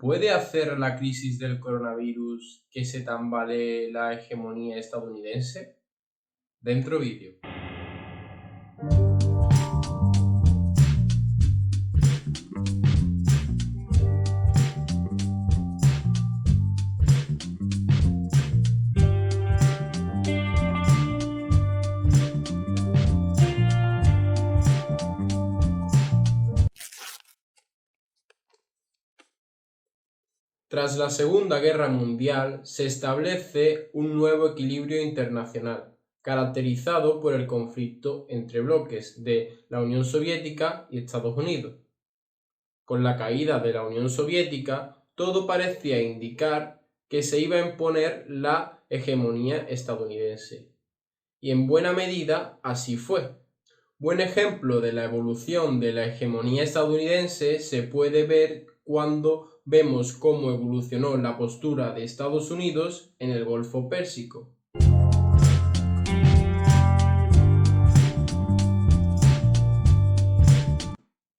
¿Puede hacer la crisis del coronavirus que se tambalee la hegemonía estadounidense? Dentro vídeo. Tras la Segunda Guerra Mundial se establece un nuevo equilibrio internacional, caracterizado por el conflicto entre bloques de la Unión Soviética y Estados Unidos. Con la caída de la Unión Soviética, todo parecía indicar que se iba a imponer la hegemonía estadounidense. Y en buena medida así fue. Buen ejemplo de la evolución de la hegemonía estadounidense se puede ver cuando vemos cómo evolucionó la postura de Estados Unidos en el Golfo Pérsico.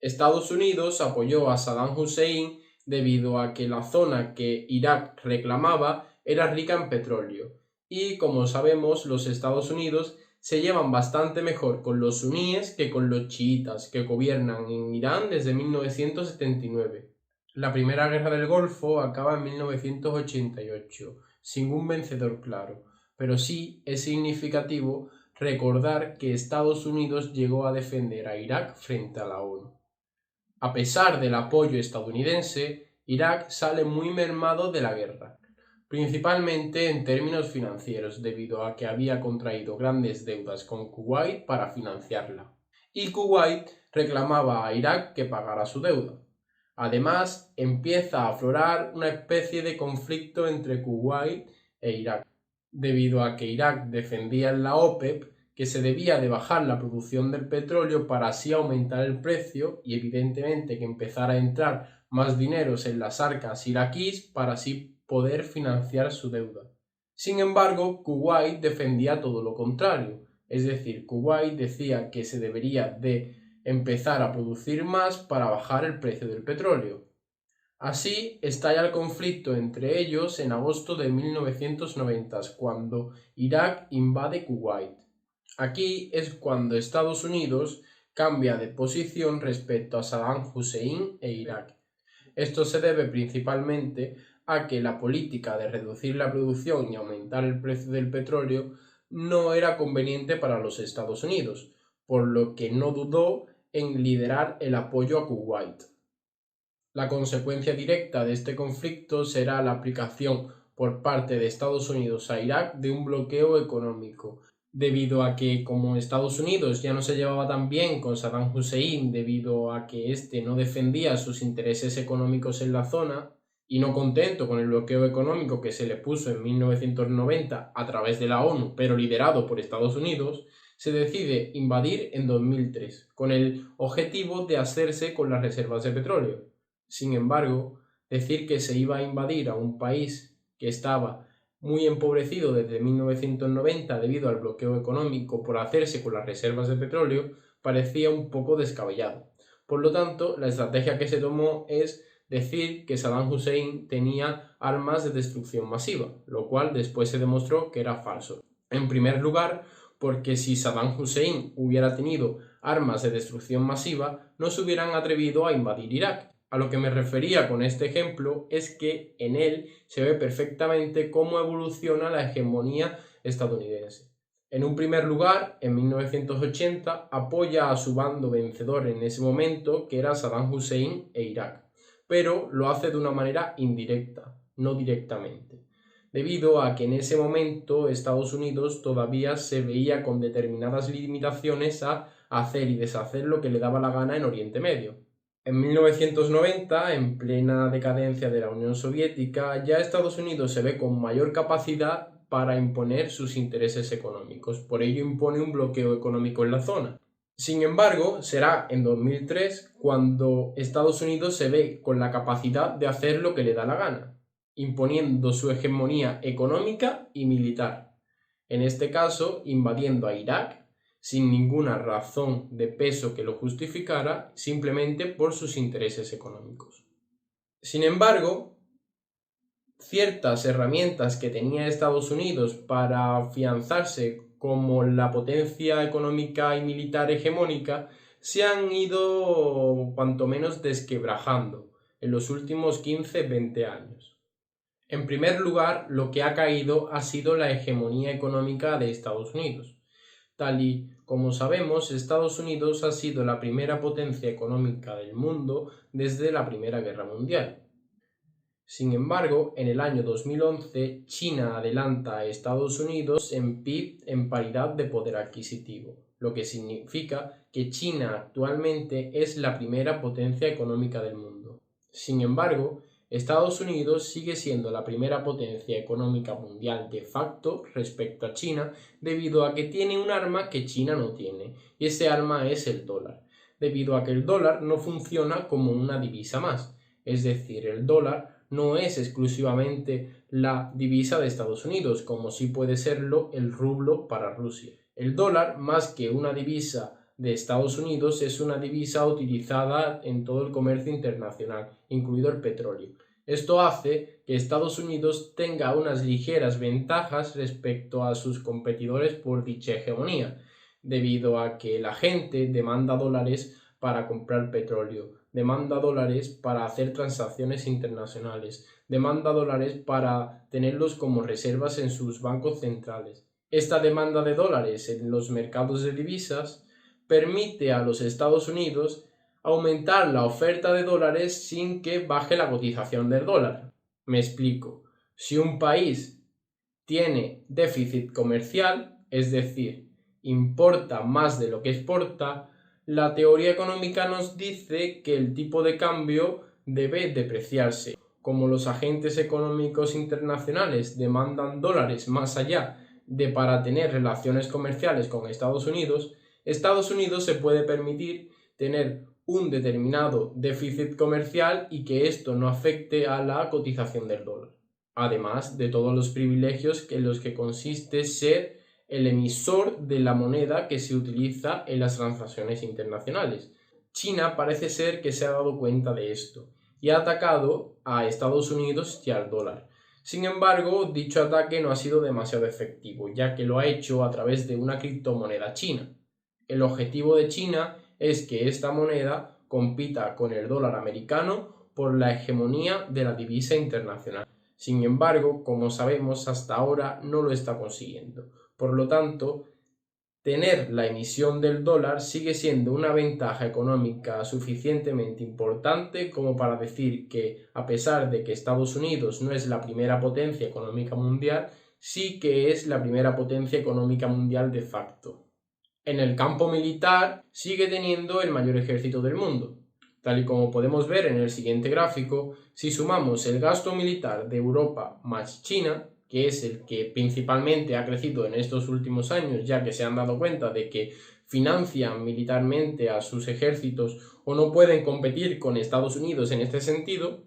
Estados Unidos apoyó a Saddam Hussein debido a que la zona que Irak reclamaba era rica en petróleo, y como sabemos los Estados Unidos se llevan bastante mejor con los suníes que con los chiitas que gobiernan en Irán desde 1979. La Primera Guerra del Golfo acaba en 1988, sin un vencedor claro, pero sí es significativo recordar que Estados Unidos llegó a defender a Irak frente a la ONU. A pesar del apoyo estadounidense, Irak sale muy mermado de la guerra, principalmente en términos financieros, debido a que había contraído grandes deudas con Kuwait para financiarla, y Kuwait reclamaba a Irak que pagara su deuda. Además, empieza a aflorar una especie de conflicto entre Kuwait e Irak, debido a que Irak defendía en la OPEP que se debía de bajar la producción del petróleo para así aumentar el precio y evidentemente que empezara a entrar más dineros en las arcas iraquíes para así poder financiar su deuda. Sin embargo, Kuwait defendía todo lo contrario, es decir, Kuwait decía que se debería de empezar a producir más para bajar el precio del petróleo. Así estalla el conflicto entre ellos en agosto de 1990, cuando Irak invade Kuwait. Aquí es cuando Estados Unidos cambia de posición respecto a Saddam Hussein e Irak. Esto se debe principalmente a que la política de reducir la producción y aumentar el precio del petróleo no era conveniente para los Estados Unidos, por lo que no dudó en liderar el apoyo a Kuwait. La consecuencia directa de este conflicto será la aplicación por parte de Estados Unidos a Irak de un bloqueo económico, debido a que como Estados Unidos ya no se llevaba tan bien con Saddam Hussein debido a que éste no defendía sus intereses económicos en la zona, y no contento con el bloqueo económico que se le puso en 1990 a través de la ONU, pero liderado por Estados Unidos, se decide invadir en 2003, con el objetivo de hacerse con las reservas de petróleo. Sin embargo, decir que se iba a invadir a un país que estaba muy empobrecido desde 1990 debido al bloqueo económico por hacerse con las reservas de petróleo parecía un poco descabellado. Por lo tanto, la estrategia que se tomó es decir que Saddam Hussein tenía armas de destrucción masiva, lo cual después se demostró que era falso. En primer lugar, porque si Saddam Hussein hubiera tenido armas de destrucción masiva, no se hubieran atrevido a invadir Irak. A lo que me refería con este ejemplo es que en él se ve perfectamente cómo evoluciona la hegemonía estadounidense. En un primer lugar, en 1980, apoya a su bando vencedor en ese momento, que era Saddam Hussein e Irak, pero lo hace de una manera indirecta, no directamente, debido a que en ese momento Estados Unidos todavía se veía con determinadas limitaciones a hacer y deshacer lo que le daba la gana en Oriente Medio. En 1990, en plena decadencia de la Unión Soviética, ya Estados Unidos se ve con mayor capacidad para imponer sus intereses económicos. Por ello impone un bloqueo económico en la zona. Sin embargo, será en 2003 cuando Estados Unidos se ve con la capacidad de hacer lo que le da la gana, imponiendo su hegemonía económica y militar. En este caso, invadiendo a Irak, sin ninguna razón de peso que lo justificara, simplemente por sus intereses económicos. Sin embargo, ciertas herramientas que tenía Estados Unidos para afianzarse como la potencia económica y militar hegemónica se han ido cuanto menos desquebrajando en los últimos 15-20 años. En primer lugar, lo que ha caído ha sido la hegemonía económica de Estados Unidos. Tal y como sabemos, Estados Unidos ha sido la primera potencia económica del mundo desde la Primera Guerra Mundial. Sin embargo, en el año 2011, China adelanta a Estados Unidos en PIB en paridad de poder adquisitivo, lo que significa que China actualmente es la primera potencia económica del mundo. Sin embargo, Estados Unidos sigue siendo la primera potencia económica mundial de facto respecto a China debido a que tiene un arma que China no tiene, y ese arma es el dólar, debido a que el dólar no funciona como una divisa más, es decir, el dólar no es exclusivamente la divisa de Estados Unidos, como sí puede serlo el rublo para Rusia. El dólar, más que una divisa de Estados Unidos, es una divisa utilizada en todo el comercio internacional, incluido el petróleo. Esto hace que Estados Unidos tenga unas ligeras ventajas respecto a sus competidores por dicha hegemonía, debido a que la gente demanda dólares para comprar petróleo, demanda dólares para hacer transacciones internacionales, demanda dólares para tenerlos como reservas en sus bancos centrales. Esta demanda de dólares en los mercados de divisas permite a los Estados Unidos aumentar la oferta de dólares sin que baje la cotización del dólar. Me explico. Si un país tiene déficit comercial, es decir, importa más de lo que exporta, la teoría económica nos dice que el tipo de cambio debe depreciarse. Como los agentes económicos internacionales demandan dólares más allá de para tener relaciones comerciales con Estados Unidos se puede permitir tener un determinado déficit comercial y que esto no afecte a la cotización del dólar. Además de todos los privilegios en los que consiste ser el emisor de la moneda que se utiliza en las transacciones internacionales. China parece ser que se ha dado cuenta de esto y ha atacado a Estados Unidos y al dólar. Sin embargo, dicho ataque no ha sido demasiado efectivo, ya que lo ha hecho a través de una criptomoneda china. El objetivo de China es que esta moneda compita con el dólar americano por la hegemonía de la divisa internacional. Sin embargo, como sabemos, hasta ahora no lo está consiguiendo. Por lo tanto, tener la emisión del dólar sigue siendo una ventaja económica suficientemente importante como para decir que, a pesar de que Estados Unidos no es la primera potencia económica mundial, sí que es la primera potencia económica mundial de facto. En el campo militar sigue teniendo el mayor ejército del mundo. Tal y como podemos ver en el siguiente gráfico, si sumamos el gasto militar de Europa más China, que es el que principalmente ha crecido en estos últimos años, ya que se han dado cuenta de que financian militarmente a sus ejércitos o no pueden competir con Estados Unidos en este sentido,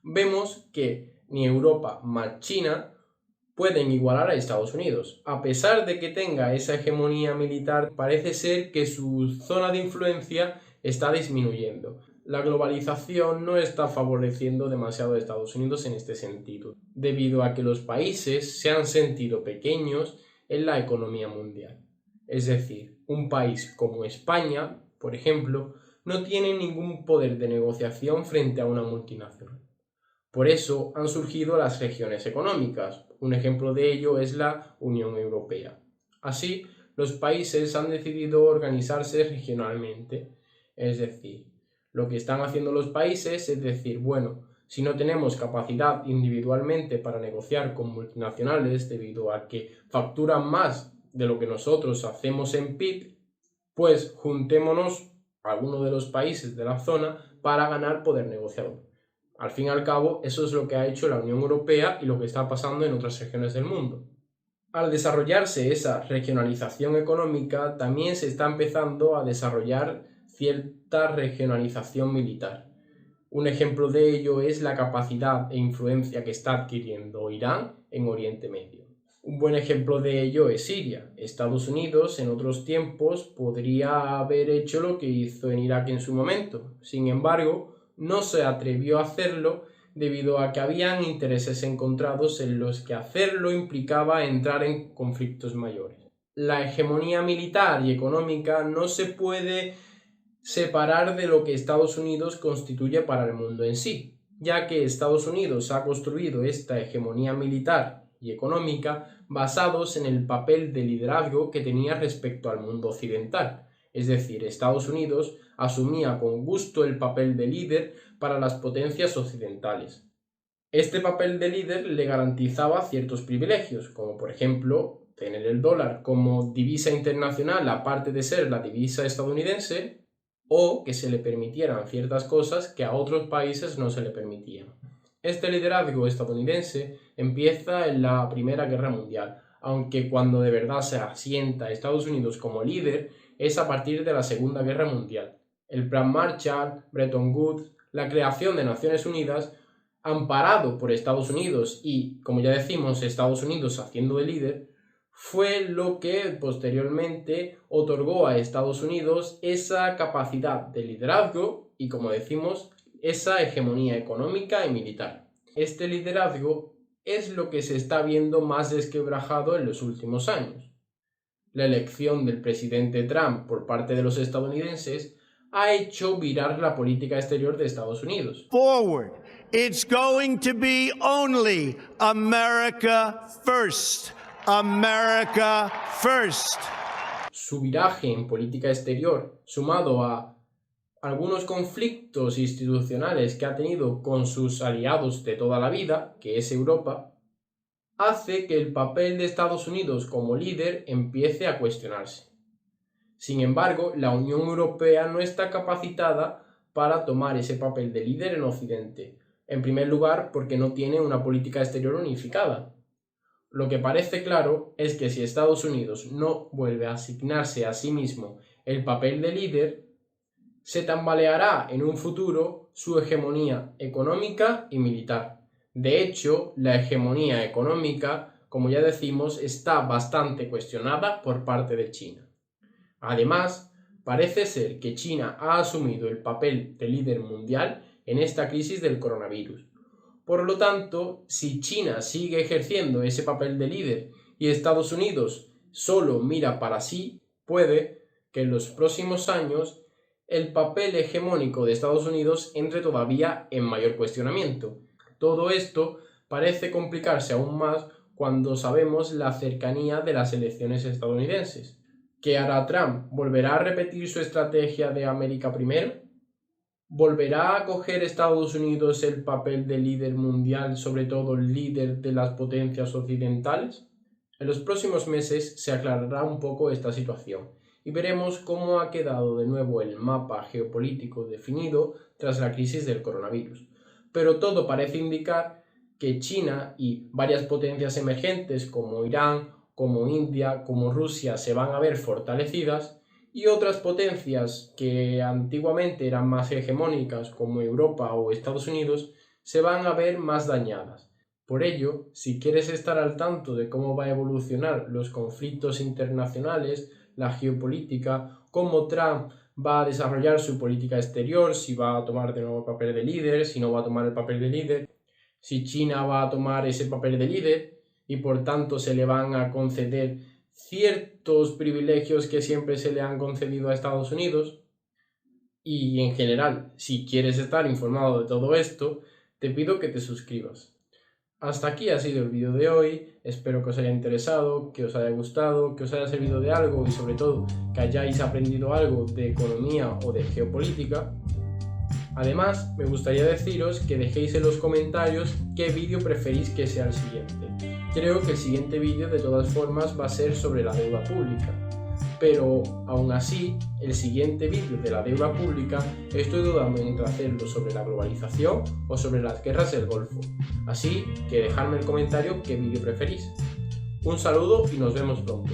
vemos que ni Europa más China pueden igualar a Estados Unidos. A pesar de que tenga esa hegemonía militar, parece ser que su zona de influencia está disminuyendo. La globalización no está favoreciendo demasiado a Estados Unidos en este sentido, debido a que los países se han sentido pequeños en la economía mundial. Es decir, un país como España, por ejemplo, no tiene ningún poder de negociación frente a una multinacional. Por eso han surgido las regiones económicas. Un ejemplo de ello es la Unión Europea. Así, los países han decidido organizarse regionalmente, es decir, lo que están haciendo los países es decir, bueno, si no tenemos capacidad individualmente para negociar con multinacionales debido a que facturan más de lo que nosotros hacemos en PIB, pues juntémonos a alguno de los países de la zona para ganar poder negociador. Al fin y al cabo, eso es lo que ha hecho la Unión Europea y lo que está pasando en otras regiones del mundo. Al desarrollarse esa regionalización económica, también se está empezando a desarrollar cierta regionalización militar. Un ejemplo de ello es la capacidad e influencia que está adquiriendo Irán en Oriente Medio. Un buen ejemplo de ello es Siria. Estados Unidos en otros tiempos podría haber hecho lo que hizo en Irak en su momento. Sin embargo, no se atrevió a hacerlo debido a que habían intereses encontrados en los que hacerlo implicaba entrar en conflictos mayores. La hegemonía militar y económica no se puede separar de lo que Estados Unidos constituye para el mundo en sí, ya que Estados Unidos ha construido esta hegemonía militar y económica basados en el papel de liderazgo que tenía respecto al mundo occidental. Es decir, Estados Unidos asumía con gusto el papel de líder para las potencias occidentales. Este papel de líder le garantizaba ciertos privilegios, como por ejemplo tener el dólar como divisa internacional aparte de ser la divisa estadounidense, o que se le permitieran ciertas cosas que a otros países no se le permitían. Este liderazgo estadounidense empieza en la Primera Guerra Mundial, aunque cuando de verdad se asienta a Estados Unidos como líder es a partir de la Segunda Guerra Mundial. El Plan Marshall, Bretton Woods, la creación de Naciones Unidas, amparado por Estados Unidos y, como ya decimos, Estados Unidos haciendo de líder, fue lo que posteriormente otorgó a Estados Unidos esa capacidad de liderazgo y, como decimos, esa hegemonía económica y militar. Este liderazgo es lo que se está viendo más desquebrajado en los últimos años. La elección del presidente Trump por parte de los estadounidenses ha hecho virar la política exterior de Estados Unidos. Forward, it's going to be only America first. America first. Su viraje en política exterior, sumado a algunos conflictos institucionales que ha tenido con sus aliados de toda la vida, que es Europa, hace que el papel de Estados Unidos como líder empiece a cuestionarse. Sin embargo, la Unión Europea no está capacitada para tomar ese papel de líder en Occidente, en primer lugar porque no tiene una política exterior unificada. Lo que parece claro es que si Estados Unidos no vuelve a asignarse a sí mismo el papel de líder, se tambaleará en un futuro su hegemonía económica y militar. De hecho, la hegemonía económica, como ya decimos, está bastante cuestionada por parte de China. Además, parece ser que China ha asumido el papel de líder mundial en esta crisis del coronavirus. Por lo tanto, si China sigue ejerciendo ese papel de líder y Estados Unidos solo mira para sí, puede que en los próximos años el papel hegemónico de Estados Unidos entre todavía en mayor cuestionamiento. Todo esto parece complicarse aún más cuando sabemos la cercanía de las elecciones estadounidenses. ¿Qué hará Trump? ¿Volverá a repetir su estrategia de América primero? ¿Volverá a coger Estados Unidos el papel de líder mundial, sobre todo el líder de las potencias occidentales? En los próximos meses se aclarará un poco esta situación y veremos cómo ha quedado de nuevo el mapa geopolítico definido tras la crisis del coronavirus. Pero todo parece indicar que China y varias potencias emergentes como Irán, como India, como Rusia se van a ver fortalecidas, y otras potencias que antiguamente eran más hegemónicas como Europa o Estados Unidos se van a ver más dañadas. Por ello, si quieres estar al tanto de cómo va a evolucionar los conflictos internacionales, la geopolítica, cómo Trump va a desarrollar su política exterior, si va a tomar de nuevo el papel de líder, si no va a tomar el papel de líder, si China va a tomar ese papel de líder y por tanto se le van a conceder ciertos privilegios que siempre se le han concedido a Estados Unidos. Y en general, si quieres estar informado de todo esto, te pido que te suscribas. Hasta aquí ha sido el vídeo de hoy, espero que os haya interesado, que os haya gustado, que os haya servido de algo y sobre todo que hayáis aprendido algo de economía o de geopolítica. Además, me gustaría deciros que dejéis en los comentarios qué vídeo preferís que sea el siguiente. Creo que el siguiente vídeo de todas formas va a ser sobre la deuda pública, pero aún así, el siguiente vídeo de la deuda pública estoy dudando entre hacerlo sobre la globalización o sobre las guerras del Golfo, así que dejadme en el comentario qué vídeo preferís. Un saludo y nos vemos pronto.